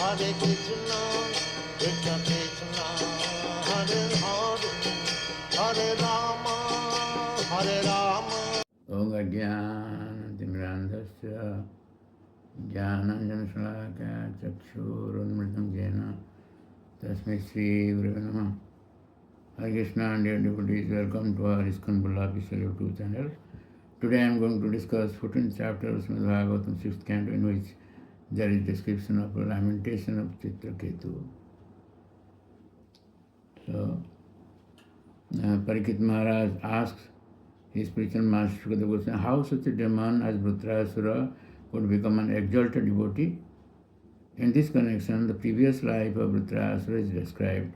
Krishna Krishna, Hare Hare, Hare Rama, Hare Rama. Om Ajnana Timrandhasya Jnananjana Shalakaya Chakshurunmritam Jena Tasmai Shri Gurave Namaha. Hare Krishna and dear devotees, welcome to our ISKCON official YouTube channel. Today I am going to discuss 14th chapter of Srimad Bhagavatam, 6th canto, in which there is description of the lamentation of Chitraketu. So, Parikshit Maharaj asks his spiritual master Sukadeva Goswami how such a demon as Vritrasura could become an exalted devotee. In this connection, the previous life of Vritrasura is described.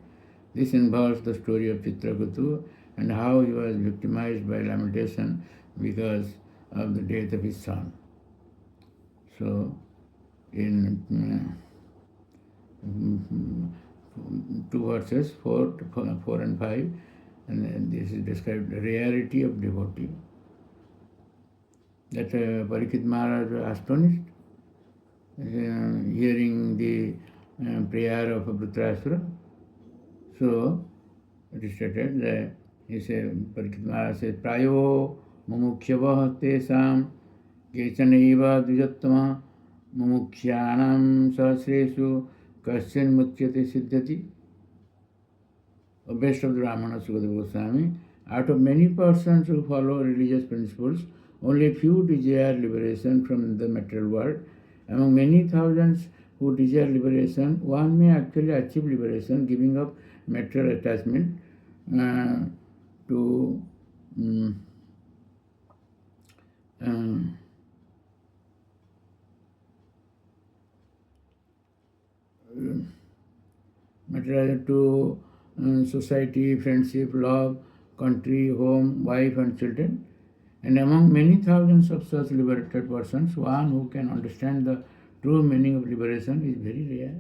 This involves the story of Chitraketu and how he was victimized by lamentation because of the death of his son. So, in two verses, 4 and 5, and this is described the rarity of devotee. That Parikshit Maharaj was astonished hearing the prayer of Vritrasura. So it is stated that he said, Parikshit Maharaj says, Prayo mumukhyavah tesam kechanaiva dvijattama mumukhyanam sahasresu kasyan muchyate siddhati. Best of the Ramana Sukadeva Goswami, out of many persons who follow religious principles, only a few desire liberation from the material world. Among many thousands who desire liberation, one may actually achieve liberation, giving up material attachment to material to society, friendship, love, country, home, wife and children. And among many thousands of such liberated persons, one who can understand the true meaning of liberation is very rare.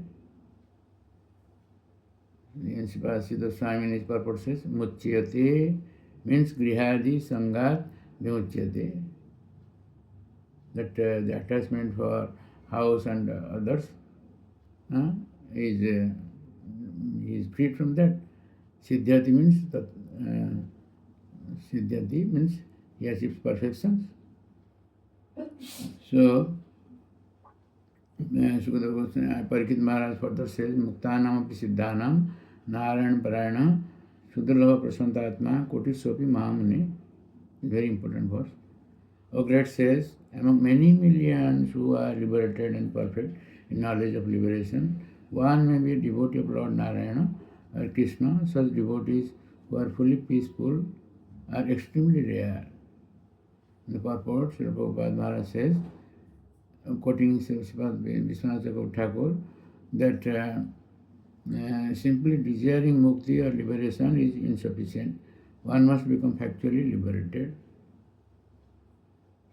The Siddha Swami in his purport says, Muchyate means grihadi sangat vimuchyate. That the attachment for house and others is freed from that. Siddhyati means that Siddhyati means he achieves perfections. So Sukadeva Goswami, Parikshit Maharaj further says, Muktanam api siddhanam Narayana Parayana Sudalava Prasantatma Koti Sopi Mahamuni. Very important verse. O great says, among many millions who are liberated and perfect in knowledge of liberation, one may be a devotee of Lord Narayana or Krishna. Such devotees who are fully peaceful are extremely rare. In the purport, Srila Prabhupada Maharaj says, quoting Vishwanath Thakur, that simply desiring mukti or liberation is insufficient. One must become factually liberated.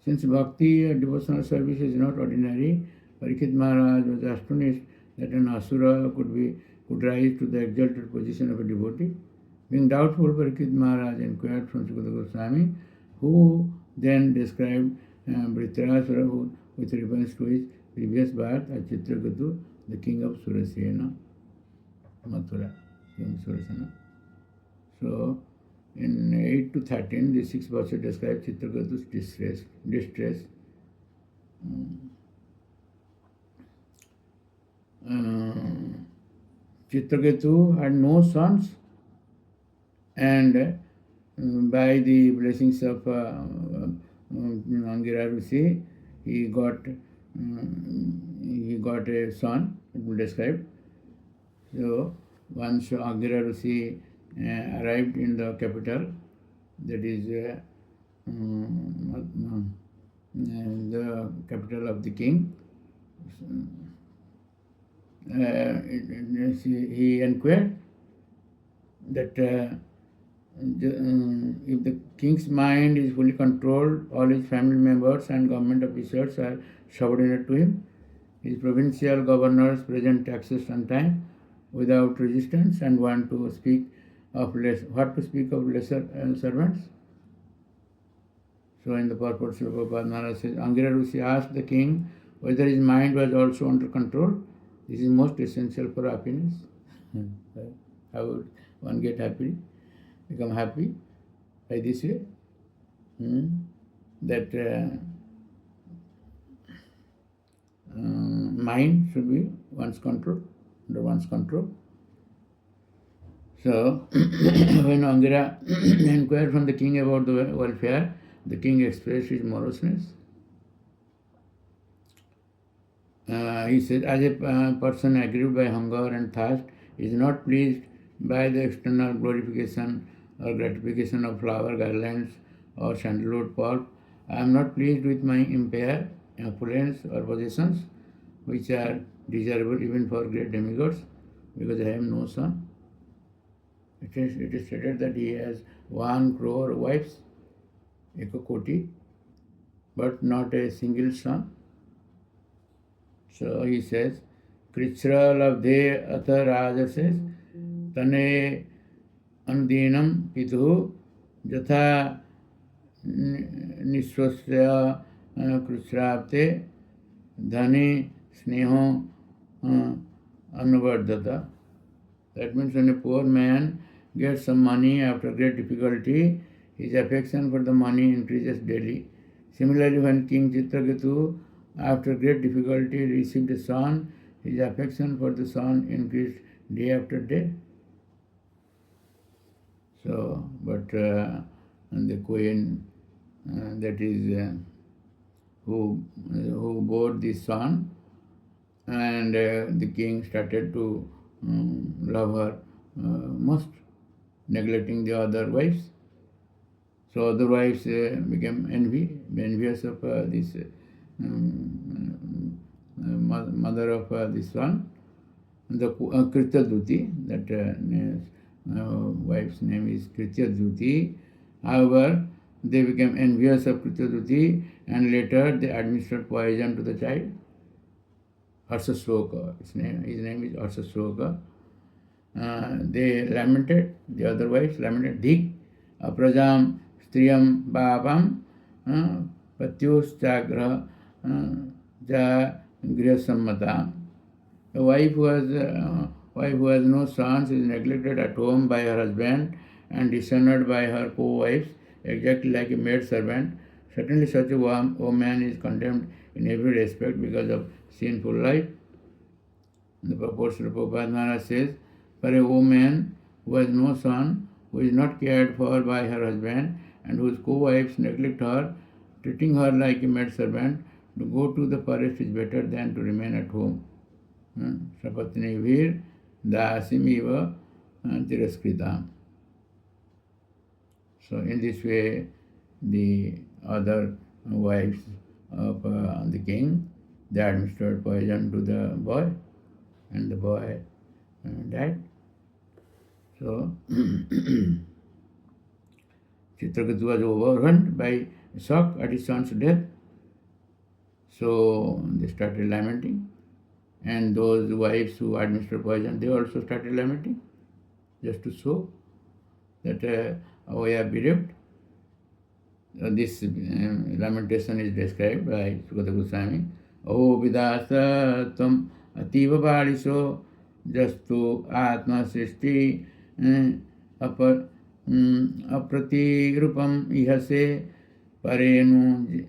Since bhakti or devotional service is not ordinary, Parikshit Maharaj was astonished that an asura could rise to the exalted position of a devotee. Being doubtful, Parikshit Maharaj inquired from Sukadeva Goswami, who then described Vritrasura with reference to his previous birth as Chitraketu, the king of Surasena, Mathura, king of Surasena. So, in 8 to 13, the 6th verse describes Chitraketu's distress. Chitraketu had no sons, and by the blessings of Angira Rishi, he got a son, it will describe. So, once Angira Rishi arrived in the capital, that is the capital of the king, he inquired that if the king's mind is fully controlled, all his family members and government officers are subordinate to him. His provincial governors present taxes on time without resistance and what to speak of lesser servants. So in the purport, Srila Prabhupada Maharaj says, Angira Rishi asked the king whether his mind was also under control. This is most essential for happiness. How would one get happy, become happy by this way? That mind should be under one's control. So, when Angira inquired from the king about the welfare, the king expressed his moroseness. He said, as a person aggrieved by hunger and thirst is not pleased by the external glorification or gratification of flower garlands or sandalwood pulp, I am not pleased with my impaired opulence or possessions, which are desirable even for great demigods, because I have no son. It is stated that he has 1 crore wives, ekakoti, but not a single son. So he says, Krishra labdhe atha rajases tane andinam pitu jatha niswasya krishrapte dhani sneho anuvardhata. That means when a poor man gets some money after great difficulty, his affection for the money increases daily. Similarly, when King Chitraketu, after great difficulty, received a son, his affection for the son increased day after day. So, but the queen, that is who bore this son, and the king started to love her most, neglecting the other wives. So other wives became envious of this mother of this son. The Krityaduti, that wife's name is Krityaduti. However, they became envious of Krityaduti, and later they administered poison to the child. Harsashoka, his name is Harsashoka. They lamented, the other wives lamented, Dik, Aprajam, Striyam, Babam, Patyus, Chagra, Ja, Grihasammata. A wife who has no sons is neglected at home by her husband and dishonored by her co-wives, exactly like a maid servant. Certainly such a woman is condemned in every respect because of sinful life. The purport of Prabhupada Maharaj says, for a woman who has no son, who is not cared for by her husband, and whose co-wives neglect her, treating her like a maid servant, to go to the forest is better than to remain at home. Sapatni vir dasimiva tiraskritam. So in this way, the other wives of the king, they administered poison to the boy, and the boy died. So Chitraketu was overwhelmed by shock at his son's death. So they started lamenting, and those wives who administered poison, they also started lamenting, just to show that we are bereaved. This lamentation is described by Sukata Goswami. Oh vidasa tam ativa balisho jastu atma srishti aprati rupam ihase parenu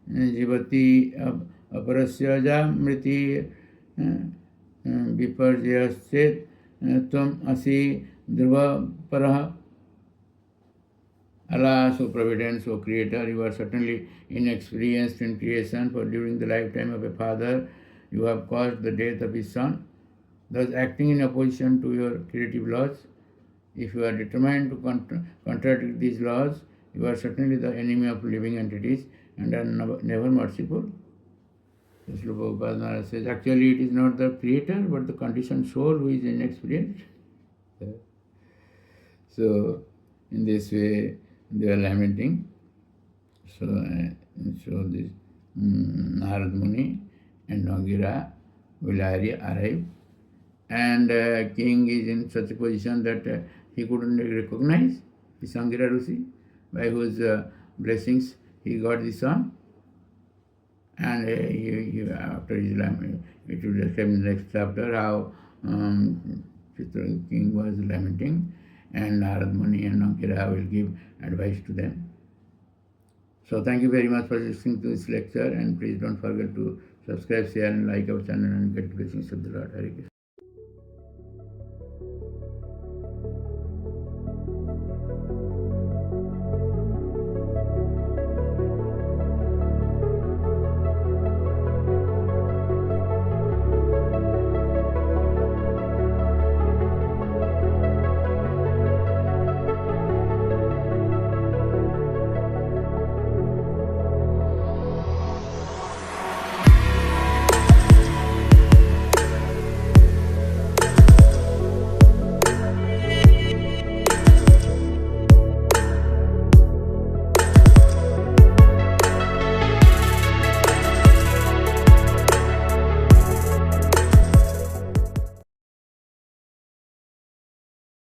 jivati aparasya jamriti viparjyaschet tvam asi dhruva paraha. Allah, so provident, so creator, you are certainly inexperienced in creation, for during the lifetime of a father, you have caused the death of his son, thus acting in opposition to your creative laws. If you are determined to contradict these laws, you are certainly the enemy of living entities and are never merciful. Srila Prabhupada says, actually it is not the creator, but the conditioned soul who is inexperienced. So, in this way, they are lamenting. So this Narad Muni and Angira will arrive, and king is in such a position that he couldn't recognize this Angira Rishi, by whose blessings he got the son. And after his it will describe in the next chapter how Chitra king was lamenting, and Narad Muni and Ankira will give advice to them. So thank you very much for listening to this lecture, and please don't forget to subscribe, share and like our channel and get blessings of the Lord. Hare Krishna.